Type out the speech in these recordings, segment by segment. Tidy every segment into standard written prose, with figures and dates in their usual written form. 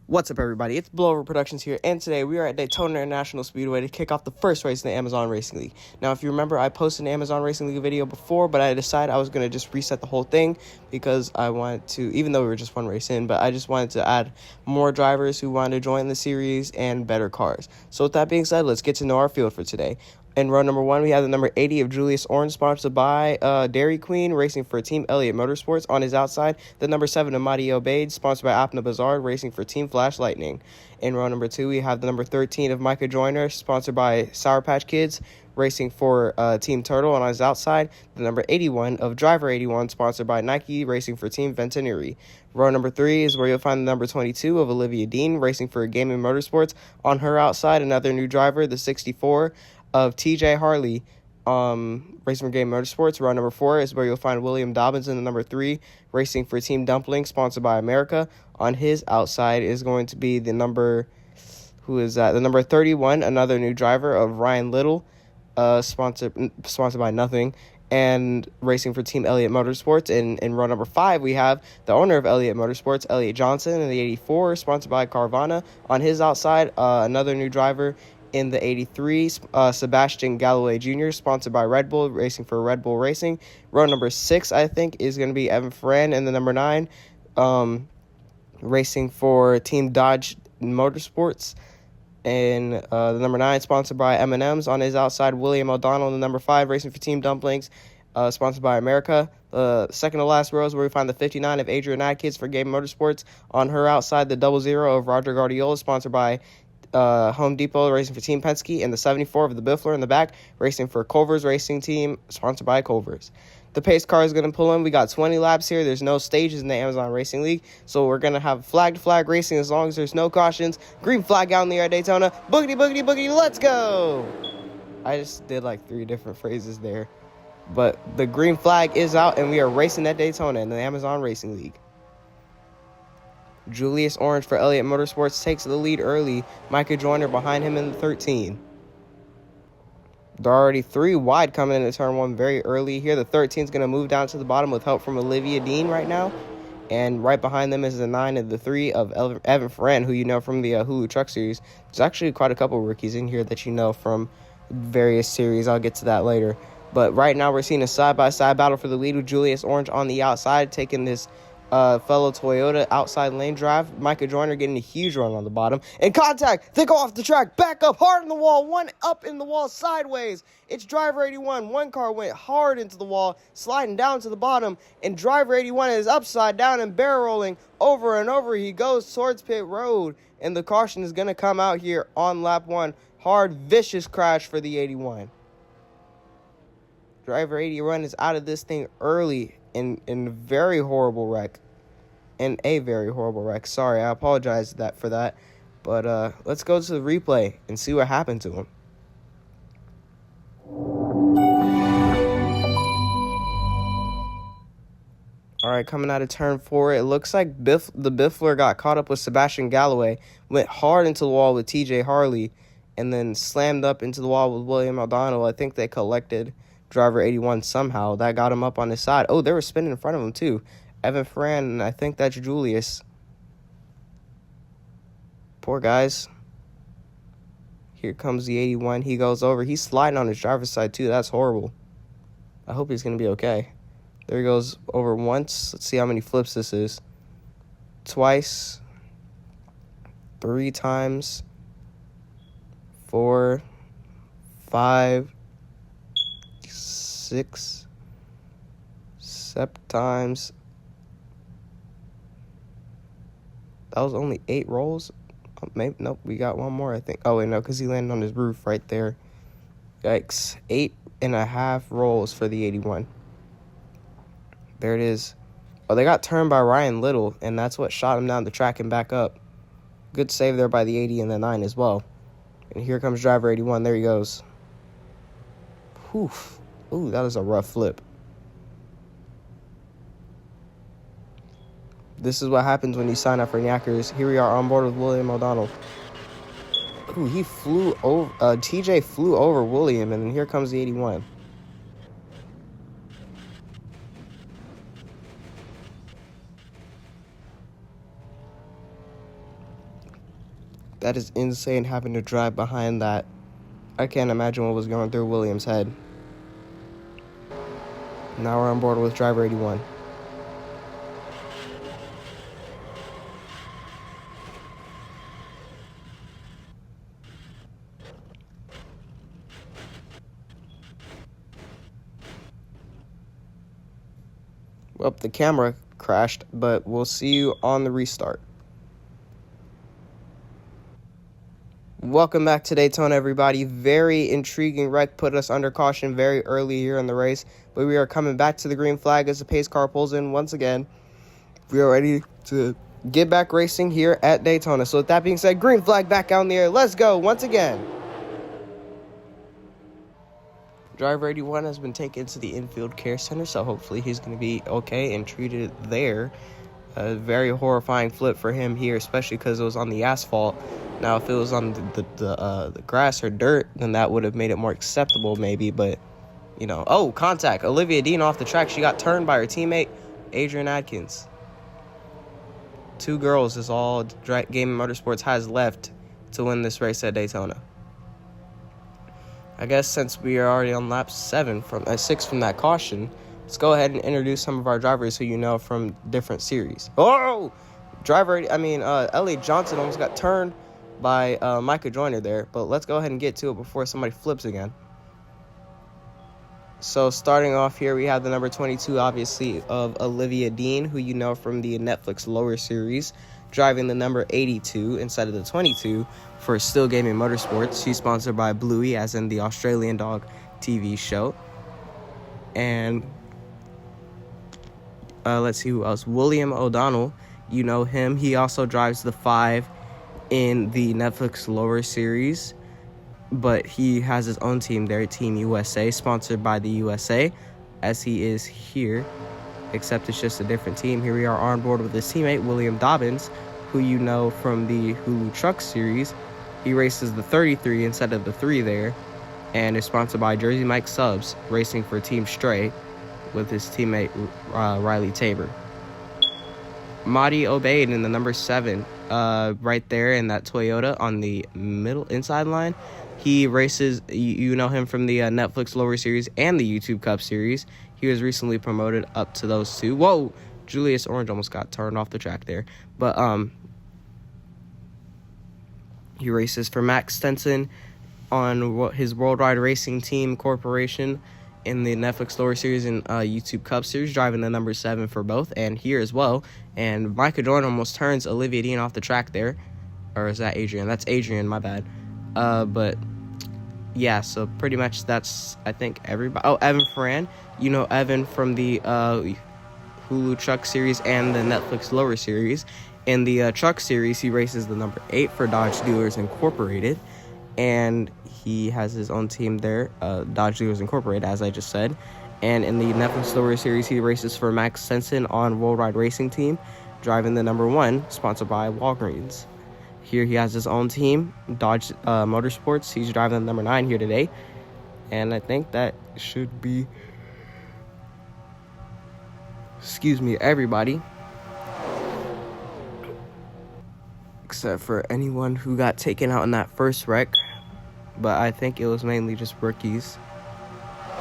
What's up, everybody? It's Blowover Productions here, and today we are at Daytona International Speedway to kick off the first race in the Amazon Racing League. Now, if you remember, I posted an Amazon Racing League video before, but I decided I was going to just reset the whole thing because I wanted to, even though we were just one race in, but I just wanted to add more drivers who wanted to join the series and better cars. So with that being said, let's get to know our field for today. In row number 1, we have the number 80 of Julius Orange, sponsored by Dairy Queen, racing for Team Elliott Motorsports. On his outside, the number 7 of Madi Obeid, sponsored by Apna Bazaar, racing for Team Flash Lightning. In row number 2, we have the number 13 of Micah Joyner, sponsored by Sour Patch Kids, racing for Team Turtle. And on his outside, the number 81 of Driver 81, sponsored by Nike, racing for Team Ventineri. Row number 3 is where you'll find the number 22 of Olivia Dean, racing for Gaming Motorsports. On her outside, another new driver, the 64 of TJ Harley, racing for Game Motorsports. Row number 4 is where you'll find William Dobbins in the number 3, racing for Team Dumpling, sponsored by America. On his outside is going to be the number, the number 31, another new driver of Ryan Little, sponsored by Nothing, and racing for Team Elliott Motorsports. In row number 5, we have the owner of Elliott Motorsports, Elliott Johnson, in the 84, sponsored by Carvana. On his outside, another new driver in the 83, Sebastian Galloway Jr., sponsored by Red Bull, racing for Red Bull Racing. Row number 6, I think, is going to be Evan Ferran in the number 9, racing for Team Dodge Motorsports. And the number 9, sponsored by M&M's. On his outside, William O'Donnell in the number 5, racing for Team Dumplings, sponsored by America. The second to last row is where we find the 59 of Adrian Adkins for Game Motorsports. On her outside, the 00 of Roger Guardiola, sponsored by Home Depot, racing for Team Penske, and the 74 of the Biffler in the back, racing for Culver's Racing Team, sponsored by Culver's. The pace car is going to pull in. We got 20 laps here. There's no stages in the Amazon Racing League, so we're going to have flag-to-flag racing as long as there's no cautions. Green flag out in the air at Daytona. Boogity, boogity, boogity, let's go! I just did like 3 different phrases there. But the green flag is out, and we are racing at Daytona in the Amazon Racing League. Julius Orange for Elliott Motorsports takes the lead early. Micah Joyner behind him in the 13. There are already 3 wide coming into turn 1 very early here. The 13 is going to move down to the bottom with help from Olivia Dean right now. And right behind them is the 9 and the 3 of Evan Ferran, who you know from the Hulu Truck Series. There's actually quite a couple rookies in here that you know from various series. I'll get to that later. But right now we're seeing a side-by-side battle for the lead with Julius Orange on the outside, taking this fellow Toyota outside lane drive. Micah Joyner getting a huge run on the bottom. And contact! They go off the track. Back up hard in the wall. One up in the wall sideways. It's driver 81. One car went hard into the wall, sliding down to the bottom. And driver 81 is upside down and barrel rolling. Over and over he goes towards pit road. And the caution is going to come out here on lap 1. Hard, vicious crash for the 81. Driver 81 is out of this thing early in a very horrible wreck. Sorry, I apologize for that. But let's go to the replay and see what happened to him. All right, coming out of turn 4, it looks like the Biffler got caught up with Sebastian Galloway, went hard into the wall with TJ Harley, and then slammed up into the wall with William O'Donnell. I think they collected driver 81 somehow. That got him up on his side. Oh, they were spinning in front of him too. Evan Ferran, and I think that's Julius. Poor guys. Here comes the 81. He goes over. He's sliding on his driver's side too. That's horrible. I hope he's going to be okay. There he goes over once. Let's see how many flips this is. Twice. 3 times. 4. 5. 6. 7 times. That was only 8 rolls. Maybe nope. We got one more, I think. Oh wait, no, because he landed on his roof right there. Yikes! 8.5 rolls for the 81. There it is. Oh, they got turned by Ryan Little, and that's what shot him down the track and back up. Good save there by the 80 and the 9 as well. And here comes driver 81. There he goes. Whew. Ooh, that was a rough flip. This is what happens when you sign up for Knackers. Here we are on board with William O'Donnell. Ooh, he flew over. TJ flew over William, and then here comes the 81. That is insane having to drive behind that. I can't imagine what was going through Williams' head. Now we're on board with driver 81. Well, the camera crashed, but we'll see you on the restart. Welcome back to Daytona, everybody. Very intriguing wreck put us under caution very early here in the race, but we are coming back to the green flag as the pace car pulls in once again. We are ready to get back racing here at Daytona. So with that being said, green flag back out in the air. Let's go once again. Driver 81 has been taken to the infield care center, so hopefully he's going to be okay and treated there. A very horrifying flip for him here, especially because it was on the asphalt. Now, if it was on the grass or dirt, then that would have made it more acceptable maybe, but, you know. Oh, contact. Olivia Dean off the track. She got turned by her teammate, Adrian Adkins. 2 girls is all Gaming Motorsports has left to win this race at Daytona. I guess since we are already on lap 6 from that caution, let's go ahead and introduce some of our drivers who you know from different series. Oh! Elliot Johnson almost got turned by Micah Joyner there, but let's go ahead and get to it before somebody flips again. So starting off here, we have the number 22, obviously, of Olivia Dean, who you know from the Netflix Lower series, driving the number 82 instead of the 22 for Still Gaming Motorsports. She's sponsored by Bluey, as in the Australian dog TV show. And let's see who else. William O'Donnell, you know him. He also drives the 5 in the Netflix Lower series, but he has his own team there, Team USA, sponsored by the USA, as he is here, except it's just a different team. Here we are on board with his teammate, William Dobbins, who you know from the Hulu Truck series. He races the 33 instead of the 3 there, and is sponsored by Jersey Mike Subs, racing for Team Stray with his teammate Riley Tabor. Mahdi Obeid in the number 7, right there in that Toyota on the middle inside line. He races, you know him from the Netflix Lower series and the YouTube Cup series. He was recently promoted up to those 2. Whoa! Julius Orange almost got turned off the track there. But he races for Max Stenson on his Worldwide Racing Team Corporation in the Netflix Lower series and YouTube Cup series, driving the number 7 for both, and here as well. And Micah Jordan almost turns Olivia Dean off the track there. Or is that Adrian? That's Adrian, my bad. But yeah, so pretty much that's, I think, everybody. Oh, Evan Ferran. You know Evan from the Hulu Truck series and the Netflix Lower series. In the Truck series, he races the number 8 for Dodge Dealers Incorporated, and he has his own team there, Dodge Dealers Incorporated, as I just said. And in the Netflix Lower series, he races for Max Sensen on Worldwide Racing Team, driving the number 1, sponsored by Walgreens. Here he has his own team, Dodge Motorsports. He's driving the number 9 here today. And I think that should be, everybody. Except for anyone who got taken out in that first wreck. But I think it was mainly just rookies,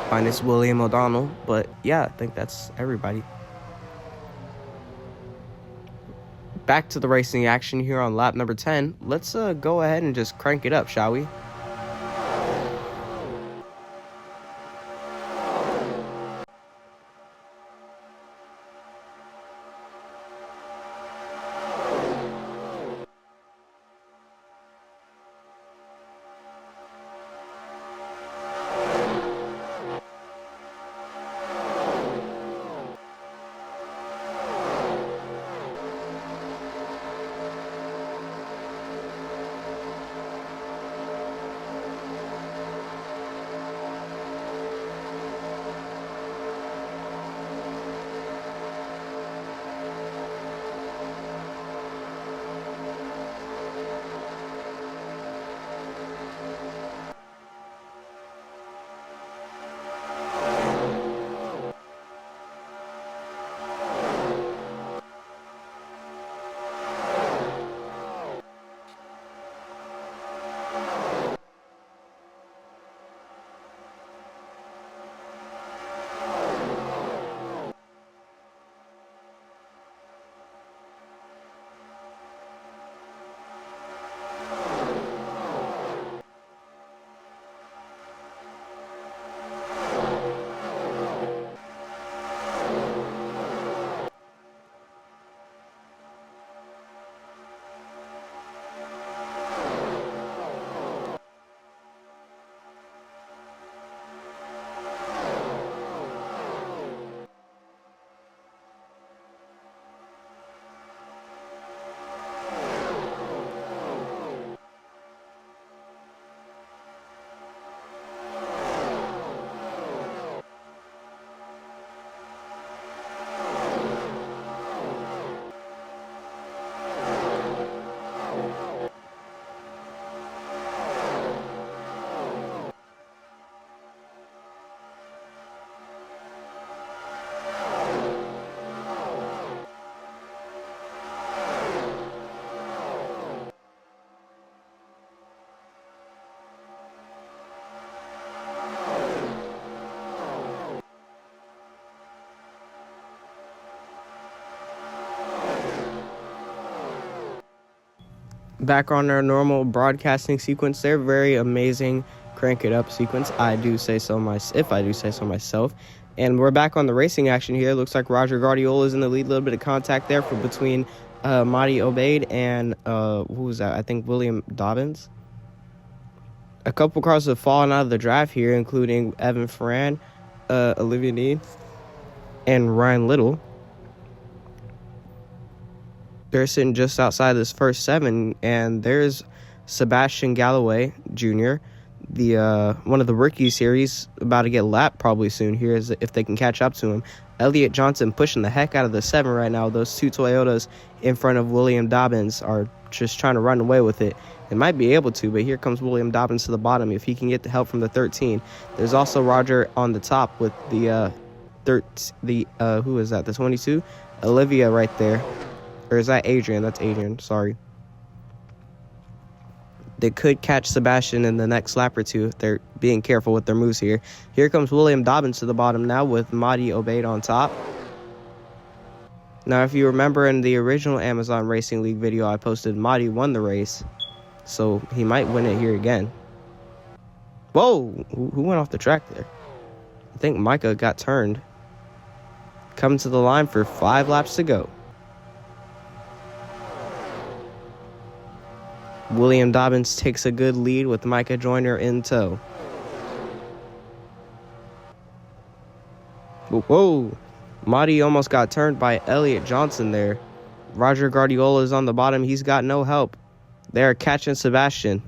minus William O'Donnell. But yeah, I think that's everybody. Back to the racing action here on lap number 10. Let's go ahead and just crank it up, shall we? Back on our normal broadcasting sequence there. Very amazing crank it up sequence. If I do say so myself. And we're back on the racing action here. Looks like Roger Guardiola is in the lead. A little bit of contact there between Madi Obeid and who was that? I think William Dobbins. A couple cars have fallen out of the draft here, including Evan Ferran, Olivia Need, and Ryan Little. They're sitting just outside this first 7, and there's Sebastian Galloway Jr., the one of the rookies here. He's about to get lapped probably soon here if they can catch up to him. Elliott Johnson pushing the heck out of the 7 right now. Those 2 Toyotas in front of William Dobbins are just trying to run away with it. They might be able to, but here comes William Dobbins to the bottom if he can get the help from the 13. There's also Roger on the top with the who is that? The 22? Olivia right there. Or is that Adrian? That's Adrian. Sorry. They could catch Sebastian in the next lap or two if they're being careful with their moves here. Here comes William Dobbins to the bottom now with Madi Obeid on top. Now, if you remember in the original Amazon Racing League video I posted, Madi won the race. So he might win it here again. Whoa! Who went off the track there? I think Micah got turned. Coming to the line for 5 laps to go. William Dobbins takes a good lead with Micah Joyner in tow. Whoa! Madi almost got turned by Elliott Johnson there. Roger Guardiola is on the bottom. He's got no help. They are catching Sebastian.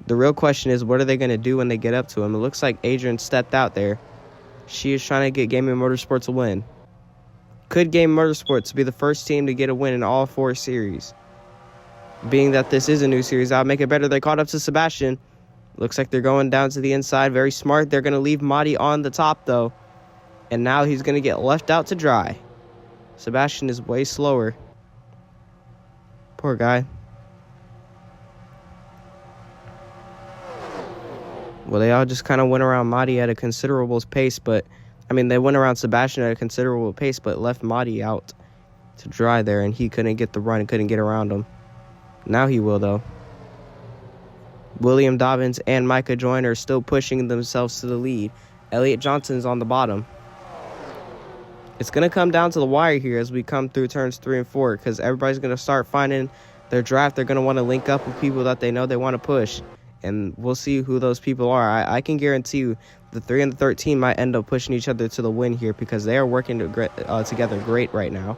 The real question is, what are they going to do when they get up to him? It looks like Adrian stepped out there. She is trying to get Gaming Motorsports a win. Could Gaming Motorsports be the first team to get a win in all 4 series? Being that this is a new series, I'll make it better. They caught up to Sebastian. Looks like they're going down to the inside. Very smart. They're going to leave Madi on the top, though. And now he's going to get left out to dry. Sebastian is way slower. Poor guy. Well, they all just kind of went around Madi at a considerable pace, but... they went around Sebastian at a considerable pace, but left Madi out to dry there, and he couldn't get the run, couldn't get around him. Now he will, though. William Dobbins and Micah Joyner are still pushing themselves to the lead. Elliott Johnson's on the bottom. It's going to come down to the wire here as we come through turns 3 and 4, because everybody's going to start finding their draft. They're going to want to link up with people that they know they want to push, and we'll see who those people are. I can guarantee you the 3 and the 13 might end up pushing each other to the win here because they are working together great right now.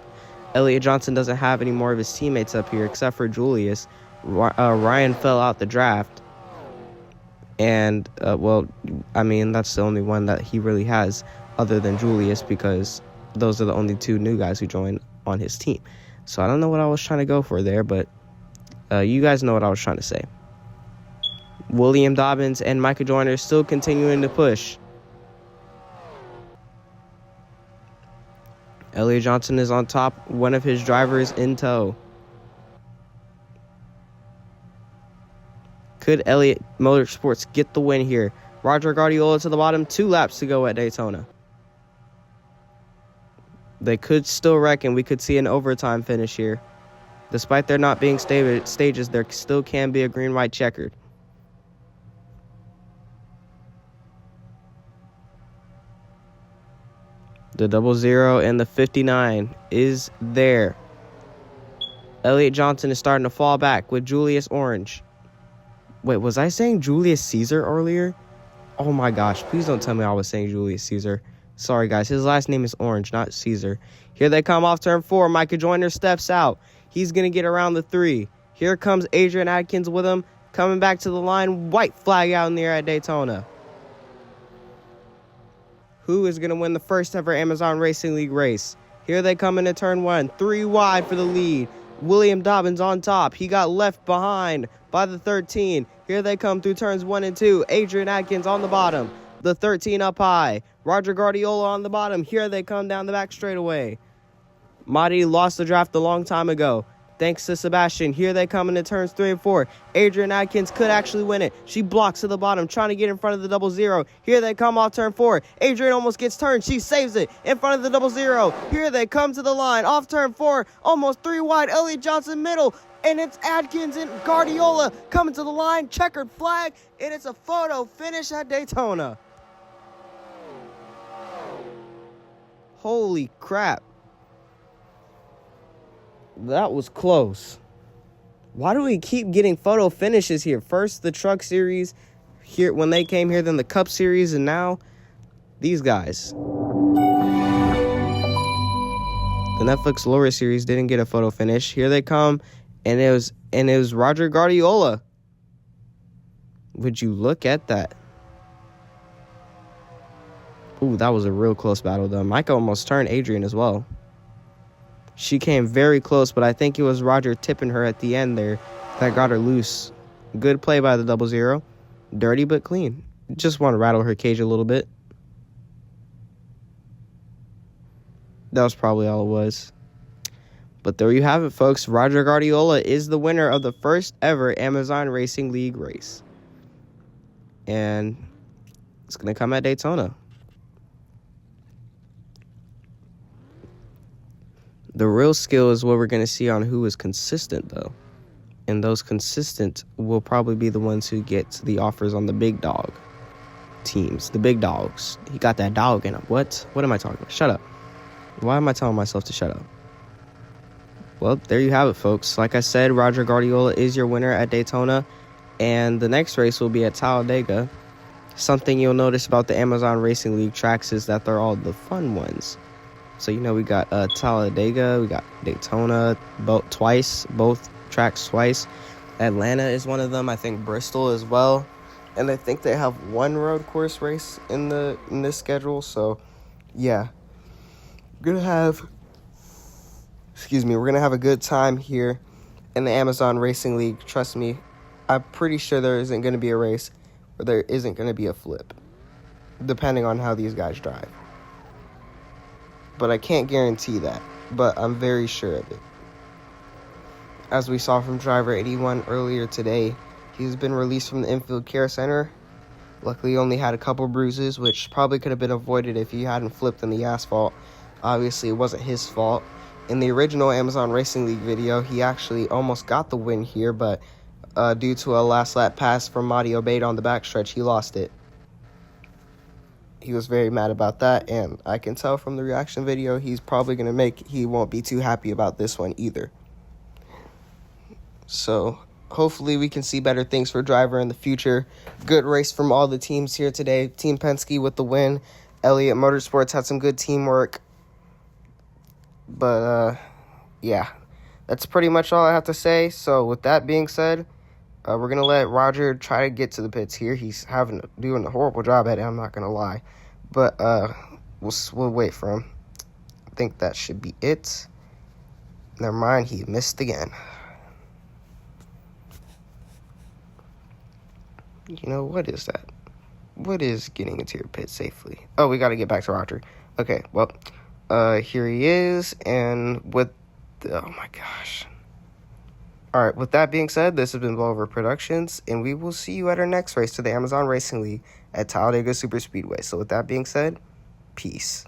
Elliott Johnson doesn't have any more of his teammates up here except for Julius. Ryan fell out the draft. And, that's the only one that he really has other than Julius because those are the only 2 new guys who joined on his team. So I don't know what I was trying to go for there, but you guys know what I was trying to say. William Dobbins and Micah Joyner still continuing to push. Elliott Johnson is on top, one of his drivers in tow. Could Elliott Motorsports get the win here? Roger Guardiola to the bottom, 2 laps to go at Daytona. They could still wreck, and we could see an overtime finish here. Despite there not being stages, there still can be a green-white checkered. The 00 and the 59 is there. Elliott Johnson is starting to fall back with Julius Orange. Wait, was I saying Julius Caesar earlier? Oh my gosh, please don't tell me I was saying Julius Caesar. Sorry guys, his last name is Orange, not Caesar. Here they come off turn 4. Micah Joyner steps out. He's going to get around the 3. Here comes Adrian Adkins with him. Coming back to the line. White flag out in the air at Daytona. Who is going to win the first ever Amazon Racing League race? Here they come into turn 1. 3 wide for the lead. William Dobbins on top. He got left behind by the 13. Here they come through turns 1 and 2. Adrian Adkins on the bottom. The 13 up high. Roger Guardiola on the bottom. Here they come down the back straightaway. Madi lost the draft a long time ago. Thanks to Sebastian. Here they come into turns 3 and 4. Adrian Adkins could actually win it. She blocks to the bottom, trying to get in front of the double zero. Here they come off turn 4. Adrian almost gets turned. She saves it in front of the double zero. Here they come to the line. Off turn 4, almost 3 wide. Elliott Johnson middle. And it's Adkins and Guardiola coming to the line. Checkered flag. And it's a photo finish at Daytona. Holy crap. That was close. Why do we keep getting photo finishes here? First the Truck Series, here when they came here, then the Cup Series, and now these guys. The Netflix Laura Series didn't get a photo finish. Here they come, and it was Roger Guardiola. Would you look at that? Ooh, that was a real close battle, though. Micah almost turned Adrian as well. She came very close, but I think it was Roger tipping her at the end there that got her loose. Good play by the double zero. Dirty but clean. Just want to rattle her cage a little bit. That was probably all it was. But there you have it, folks. Roger Guardiola is the winner of the first ever Amazon Racing League race. And it's going to come at Daytona. The real skill is what we're going to see on who is consistent, though. And those consistent will probably be the ones who get the offers on the big dog teams, the big dogs. He got that dog in him. What? What am I talking about? Shut up. Why am I telling myself to shut up? Well, there you have it, folks. Like I said, Roger Guardiola is your winner at Daytona. And the next race will be at Talladega. Something you'll notice about the Amazon Racing League tracks is that they're all the fun ones. So, we got Talladega, we got Daytona, both tracks twice. Atlanta is one of them. I think Bristol as well. And I think they have one road course race in this schedule. So, yeah. We're going to have a good time here in the Amazon Racing League. Trust me, I'm pretty sure there isn't going to be a race where there isn't going to be a flip, depending on how these guys drive. But I can't guarantee that, but I'm very sure of it. As we saw from driver 81 earlier today, he's been released from the infield care center. Luckily, he only had a couple bruises, which probably could have been avoided if he hadn't flipped in the asphalt. Obviously, it wasn't his fault. In the original Amazon Racing League video, he actually almost got the win here, but due to a last lap pass from Madi Obeid on the backstretch, he lost it. He was very mad about that, and I can tell from the reaction video he won't be too happy about this one either. So, hopefully we can see better things for driver in the future. Good race from all the teams here today. Team Penske with the win. Elliott Motorsports had some good teamwork. But, yeah, that's pretty much all I have to say. So, with that being said, we're going to let Roger try to get to the pits here. He's doing a horrible job at it, I'm not going to lie. But we'll wait for him. I think that should be it. Never mind, he missed again. What is that? What is getting into your pit safely? Oh, we got to get back to Roger. Okay, well, here he is. And oh my gosh. All right, with that being said, this has been Blowover Productions, and we will see you at our next race to the Amazon Racing League at Talladega Superspeedway. So with that being said, peace.